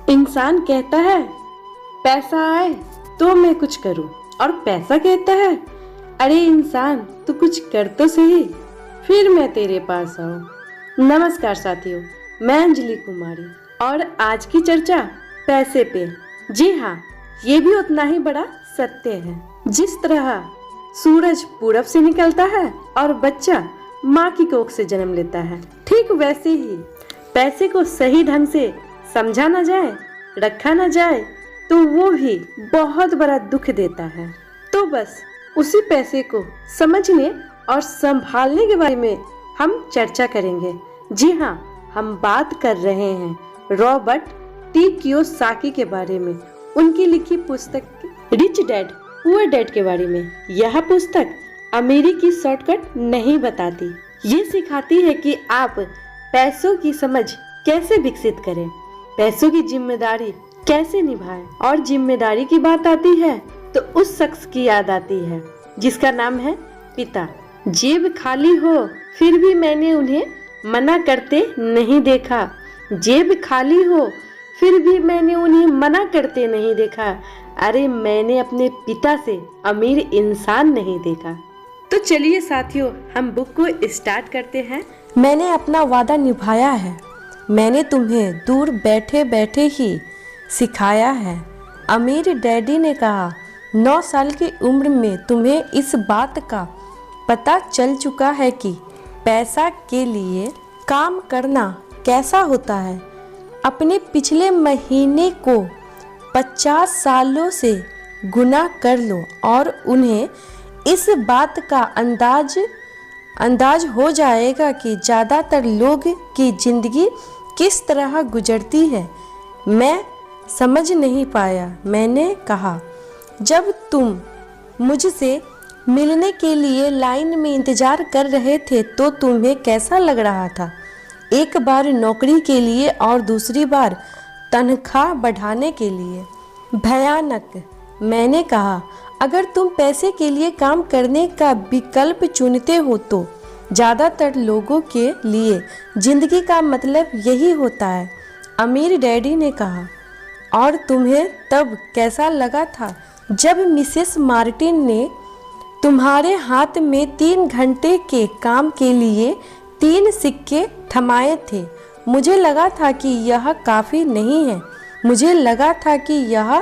इंसान कहता है पैसा आए तो मैं कुछ करूं, और पैसा कहता है अरे इंसान तू कुछ कर तो सही, फिर मैं तेरे पास आऊं। नमस्कार साथियों, मैं अंजलि कुमारी और आज की चर्चा पैसे पे। जी हाँ, ये भी उतना ही बड़ा सत्य है। जिस तरह सूरज पूरब से निकलता है और बच्चा माँ की कोख से जन्म लेता है, ठीक वैसे ही पैसे को सही ढंग से समझा न जाए, रखा न जाए तो वो भी बहुत बड़ा दुख देता है। तो बस उसी पैसे को समझने और संभालने के बारे में हम चर्चा करेंगे। जी हाँ, हम बात कर रहे हैं रॉबर्ट टी कियोसाकी के बारे में, उनकी लिखी पुस्तक रिच डैड पुअर डैड के बारे में। यह पुस्तक अमेरिकी शॉर्टकट नहीं बताती, ये सिखाती है कि आप पैसों की समझ कैसे विकसित करें, पैसों की जिम्मेदारी कैसे निभाएं। और जिम्मेदारी की बात आती है तो उस शख्स की याद आती है जिसका नाम है पिता। जेब खाली हो फिर भी मैंने उन्हें मना करते नहीं देखा, जेब खाली हो फिर भी मैंने उन्हें मना करते नहीं देखा। अरे मैंने अपने पिता से अमीर इंसान नहीं देखा। तो चलिए साथियों, हम बुक को स्टार्ट करते हैं। मैंने अपना वादा निभाया है, मैंने तुम्हें दूर बैठे बैठे ही सिखाया है। अमीर डैडी ने कहा, 9 साल की उम्र में तुम्हें इस बात का पता चल चुका है कि पैसा के लिए काम करना कैसा होता है। अपने पिछले महीने को 50 सालों से गुना कर लो और उन्हें इस बात का अंदाज हो जाएगा कि ज़्यादातर लोग की ज़िंदगी किस तरह गुजरती है। मैं समझ नहीं पाया। मैंने कहा, जब तुम मुझसे मिलने के लिए लाइन में इंतज़ार कर रहे थे तो तुम्हें कैसा लग रहा था? एक बार नौकरी के लिए और दूसरी बार तनख्वाह बढ़ाने के लिए। भयानक। मैंने कहा, अगर तुम पैसे के लिए काम करने का विकल्प चुनते हो तो ज़्यादातर लोगों के लिए ज़िंदगी का मतलब यही होता है। अमीर डैडी ने कहा, और तुम्हें तब कैसा लगा था जब मिसेस मार्टिन ने तुम्हारे हाथ में 3 घंटे के काम के लिए 3 सिक्के थमाए थे? मुझे लगा था कि यह काफ़ी नहीं है, मुझे लगा था कि यह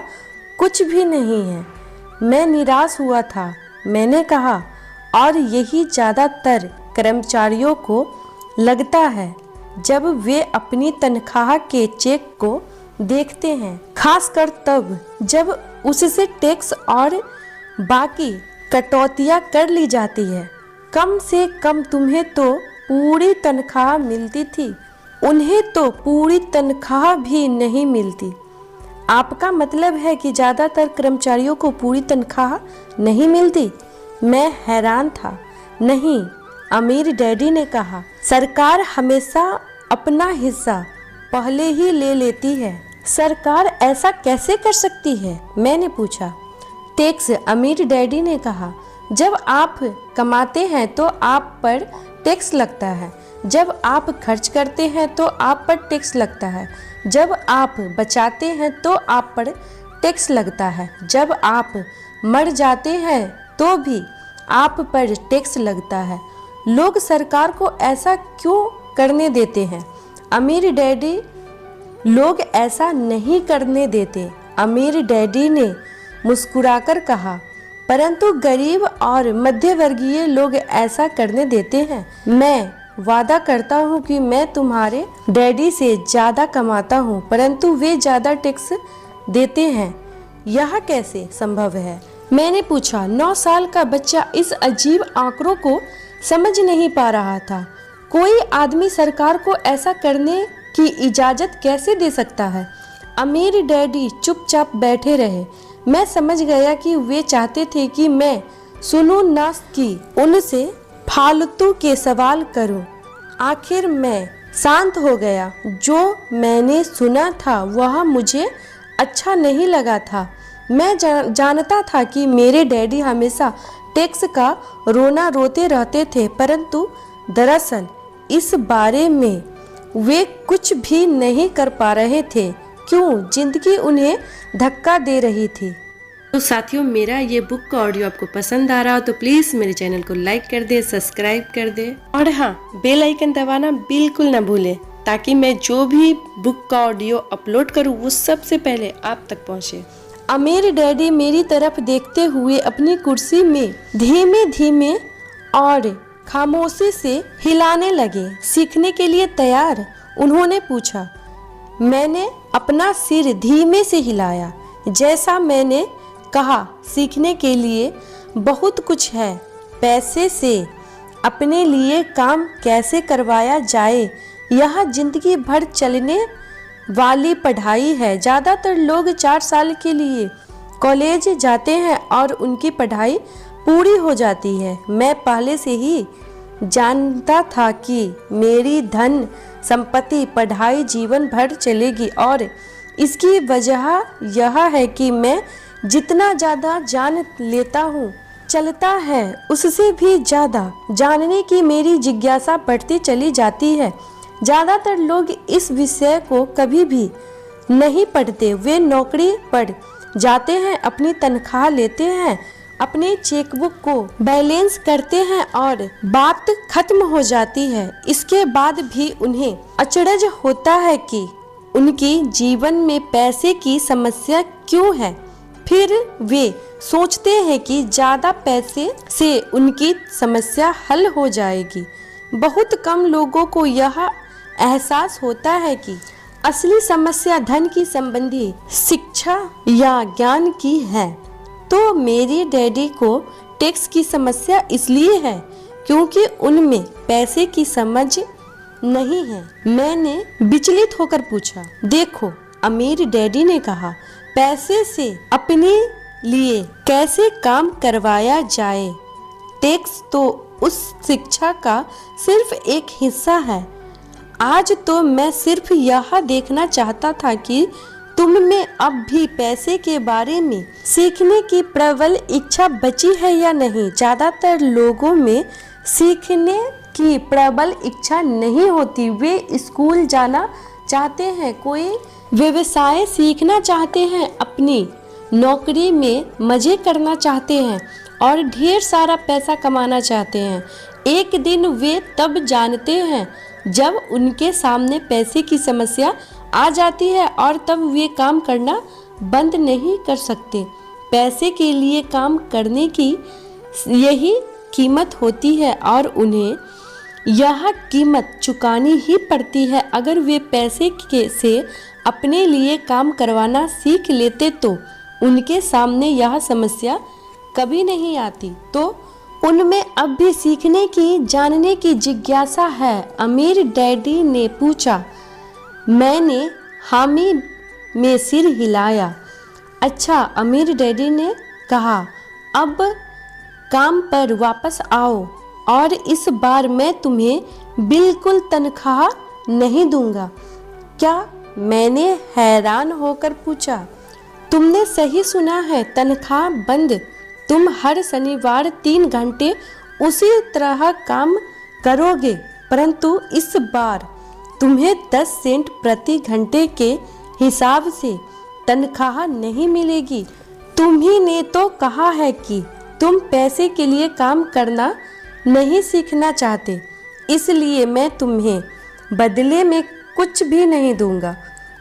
कुछ भी नहीं है। मैं निराश हुआ था। मैंने कहा, और यही ज़्यादातर कर्मचारियों को लगता है जब वे अपनी तनख्वाह के चेक को देखते हैं, खासकर तब जब उससे टैक्स और बाकी कटौतियाँ कर ली जाती है। कम से कम तुम्हें तो पूरी तनख्वाह मिलती थी, उन्हें तो पूरी तनख्वाह भी नहीं मिलती। आपका मतलब है कि ज़्यादातर कर्मचारियों को पूरी तनख्वाह नहीं मिलती? मैं हैरान था। नहीं, अमीर डैडी ने कहा, सरकार हमेशा अपना हिस्सा पहले ही ले लेती है। सरकार ऐसा कैसे कर सकती है? मैंने पूछा। टैक्स। अमीर डैडी ने कहा, जब आप कमाते हैं तो आप पर टैक्स लगता है, जब आप खर्च करते हैं तो आप पर टैक्स लगता है, जब आप बचाते हैं तो आप पर टैक्स लगता है, जब आप मर जाते हैं तो भी आप पर टैक्स लगता है। लोग सरकार को ऐसा क्यों करने देते हैं? अमीर डैडी, लोग ऐसा नहीं करने देते। अमीर डैडी ने मुस्कुराकर कहा, परंतु गरीब और मध्यवर्गीय लोग ऐसा करने देते हैं। मैं वादा करता हूँ कि मैं तुम्हारे डैडी से ज़्यादा कमाता हूँ, परंतु वे ज़्यादा टैक्स देते हैं। यह कैसे संभव है? मैंने पूछा। 9 साल का बच्चा इस अजीब आंकड़ों को समझ नहीं पा रहा था। कोई आदमी सरकार को ऐसा करने की इजाज़त कैसे दे सकता है? अमीर डैडी चुपचाप बैठे रहे। मैं समझ गया कि वे चाहते थे कि मैं सुनूं ना कि उनसे फालतू के सवाल करूं। आखिर मैं शांत हो गया। जो मैंने सुना था वह मुझे अच्छा नहीं लगा था। मैं जानता था कि मेरे डैडी हमेशा टैक्स का रोना रोते रहते थे, परंतु दरअसल इस बारे में वे कुछ भी नहीं कर पा रहे थे। क्यों जिंदगी उन्हें धक्का दे रही थी। तो साथियों, मेरा ये बुक का ऑडियो आपको पसंद आ रहा हो तो प्लीज़ मेरे चैनल को लाइक कर दे, सब्सक्राइब कर दे और हाँ, बेल आइकन दबाना बिल्कुल ना भूले ताकि मैं जो भी बुक का ऑडियो अपलोड करूँ वो सबसे पहले आप तक पहुँचे। अमीर डैडी मेरी तरफ देखते हुए अपनी कुर्सी में धीमे धीमे और खामोशी से हिलाने लगे। सीखने के लिए तैयार? उन्होंने पूछा। मैंने अपना सिर धीमे से हिलाया। जैसा मैंने कहा, सीखने के लिए बहुत कुछ है। पैसे से अपने लिए काम कैसे करवाया जाए, यह जिंदगी भर चलने वाली पढ़ाई है। ज़्यादातर लोग 4 साल के लिए कॉलेज जाते हैं और उनकी पढ़ाई पूरी हो जाती है। मैं पहले से ही जानता था कि मेरी धन संपत्ति पढ़ाई जीवन भर चलेगी और इसकी वजह यह है कि मैं जितना ज़्यादा जान लेता हूँ चलता है, उससे भी ज़्यादा जानने की मेरी जिज्ञासा बढ़ती चली जाती है। ज़्यादातर लोग इस विषय को कभी भी नहीं पढ़ते। वे नौकरी पर जाते हैं, अपनी तनख्वाह लेते हैं, अपने चेकबुक को बैलेंस करते हैं और बात खत्म हो जाती है। इसके बाद भी उन्हें अचरज होता है कि उनकी जीवन में पैसे की समस्या क्यों है। फिर वे सोचते हैं कि ज़्यादा पैसे से उनकी समस्या हल हो जाएगी। बहुत कम लोगों को यह एहसास होता है कि असली समस्या धन की संबंधी शिक्षा या ज्ञान की है। तो मेरे डैडी को टैक्स की समस्या इसलिए है क्योंकि उनमें पैसे की समझ नहीं है। मैंने विचलित होकर पूछा। देखो, अमीर डैडी ने कहा, पैसे से अपने लिए कैसे काम करवाया जाए, टैक्स तो उस शिक्षा का सिर्फ एक हिस्सा है। आज तो मैं सिर्फ यह देखना चाहता था कि तुम में अब भी पैसे के बारे में सीखने की प्रबल इच्छा बची है या नहीं। ज़्यादातर लोगों में सीखने की प्रबल इच्छा नहीं होती। वे स्कूल जाना चाहते हैं, कोई व्यवसाय सीखना चाहते हैं, अपनी नौकरी में मज़े करना चाहते हैं और ढेर सारा पैसा कमाना चाहते हैं। एक दिन वे तब जानते हैं जब उनके सामने पैसे की समस्या आ जाती है और तब वे काम करना बंद नहीं कर सकते। पैसे के लिए काम करने की यही कीमत होती है और उन्हें यह कीमत चुकानी ही पड़ती है। अगर वे पैसे से अपने लिए काम करवाना सीख लेते तो उनके सामने यह समस्या कभी नहीं आती। तो उनमें अब भी सीखने की, जानने की जिज्ञासा है? अमीर डैडी ने पूछा। मैंने हामी में सिर हिलाया। अच्छा, अमीर डैडी ने कहा, अब काम पर वापस आओ और इस बार मैं तुम्हें बिल्कुल तनख्वाह नहीं दूंगा। क्या? मैंने हैरान होकर पूछा। तुमने सही सुना है, तनख्वाह बंद। तुम हर शनिवार 3 घंटे उसी तरह काम करोगे, परंतु इस बार तुम्हें 10 सेंट प्रति घंटे के हिसाब से तनख्वाह नहीं मिलेगी। तुम्ही ने तो कहा है कि तुम पैसे के लिए काम करना नहीं सीखना चाहते, इसलिए मैं तुम्हें बदले में कुछ भी नहीं दूंगा।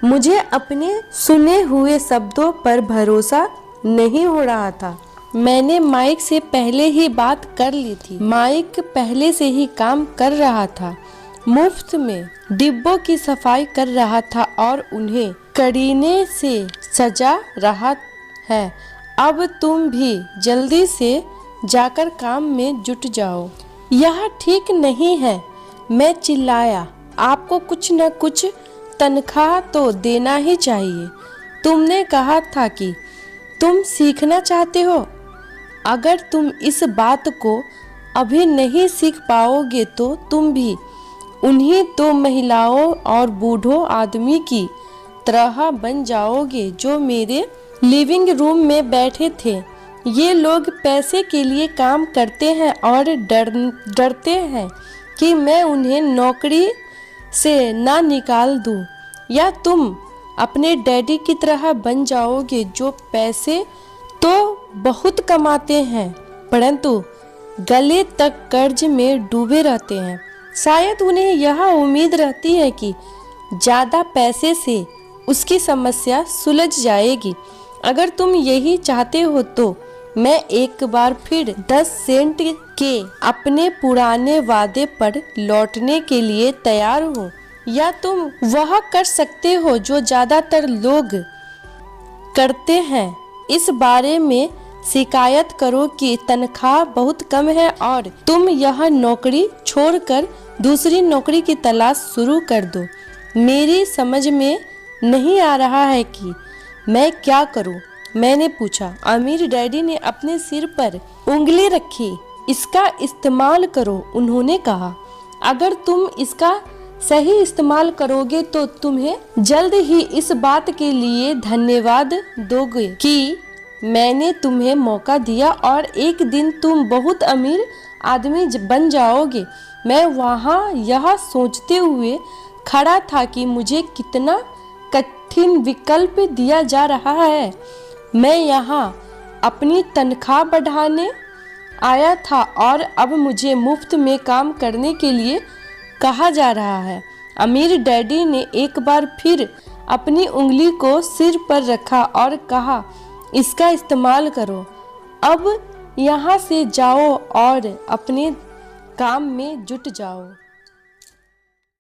मुझे अपने सुने हुए शब्दों पर भरोसा नहीं हो रहा था। मैंने माइक से पहले ही बात कर ली थी। माइक पहले से ही काम कर रहा था, मुफ्त में डिब्बों की सफाई कर रहा था और उन्हें करीने से सजा रहा है। अब तुम भी जल्दी से जाकर काम में जुट जाओ। यह ठीक नहीं है, मैं चिल्लाया। आपको कुछ न कुछ तनख्वाह तो देना ही चाहिए। तुमने कहा था कि तुम सीखना चाहते हो। अगर तुम इस बात को अभी नहीं सीख पाओगे तो तुम भी उन्हीं 2 महिलाओं और बूढ़ों आदमी की तरह बन जाओगे जो मेरे लिविंग रूम में बैठे थे। ये लोग पैसे के लिए काम करते हैं और डरते हैं कि मैं उन्हें नौकरी से ना निकाल दूं, या तुम अपने डैडी की तरह बन जाओगे, जो पैसे तो बहुत कमाते हैं परंतु गले तक कर्ज में डूबे रहते हैं। शायद उन्हें यह उम्मीद रहती है कि ज़्यादा पैसे से उसकी समस्या सुलझ जाएगी। अगर तुम यही चाहते हो तो मैं एक बार फिर 10 सेंट के अपने पुराने वादे पर लौटने के लिए तैयार हूँ, या तुम वह कर सकते हो जो ज़्यादातर लोग करते हैं, इस बारे में शिकायत करो कि तनख्वाह बहुत कम है और तुम यह नौकरी छोड़कर दूसरी नौकरी की तलाश शुरू कर दो। मेरी समझ में नहीं आ रहा है कि मैं क्या करूं, मैंने पूछा। अमीर डैडी ने अपने सिर पर उंगली रखी। इसका इस्तेमाल करो, उन्होंने कहा। अगर तुम इसका सही इस्तेमाल करोगे तो तुम्हें जल्द ही इस बात के लिए धन्यवाद दोगे कि मैंने तुम्हें मौका दिया और एक दिन तुम बहुत अमीर आदमी बन जाओगे। मैं वहाँ यह सोचते हुए खड़ा था कि मुझे कितना कठिन विकल्प दिया जा रहा है। मैं यहाँ अपनी तनख्वाह बढ़ाने आया था और अब मुझे मुफ्त में काम करने के लिए कहा जा रहा है। अमीर डैडी ने एक बार फिर अपनी उंगली को सिर पर रखा और कहा, इसका इस्तेमाल करो। अब यहाँ से जाओ और अपने काम में जुट जाओ।